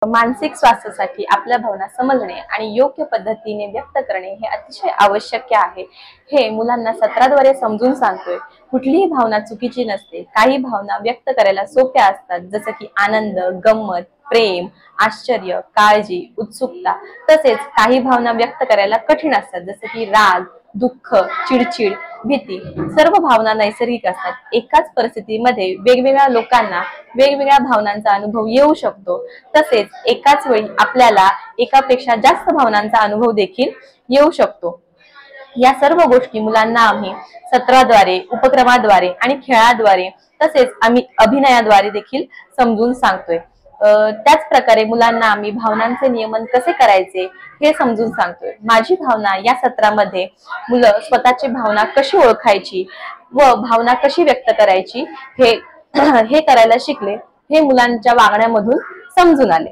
मानसिक स्वास्थ्यासाठी आपल्या भावना समजणे आणि योग्य पद्धतीने व्यक्त करणे हे अतिशय आवश्यक आहे। हे मुलांना सत्राद्वारे समजून सांगतोय। कुठलीही भावना चुकीची नसते। काही भावना व्यक्त करायला सोप्या असतात, जसं की आनंद, गंमत, प्रेम, आश्चर्य, काळजी, उत्सुकता। तसेच काही भावना व्यक्त करायला कठीण असतात, जसे की राग, दुःख, चिडचिड, भीती। सर्व भावना नैसर्गिक असतात। एकाच परिस्थितीमध्ये वेगवेगळ्या लोकांना वेगवेगळ्या भावनांचा अनुभव येऊ शकतो। तसेच एकाच वेळी आपल्याला एकापेक्षा जास्त भावनांचा अनुभव देखील येऊ शकतो। या सर्व गोष्टी मुलांना आम्ही सत्राद्वारे, उपक्रमाद्वारे आणि खेळाद्वारे तसेच आम्ही अभिनयाद्वारे देखील समजून सांगतोय। त्याच प्रकारे मुलांना आम्ही भावनांचे नियमन कसे करायचे हे समजून सांगतोय। माझी भावना या सत्रामध्ये मुलं स्वतःची भावना कशी ओळखायची व भावना कशी व्यक्त करायची हे करायला शिकले। हे मुलांच्या वागण्यामधून समजून आले।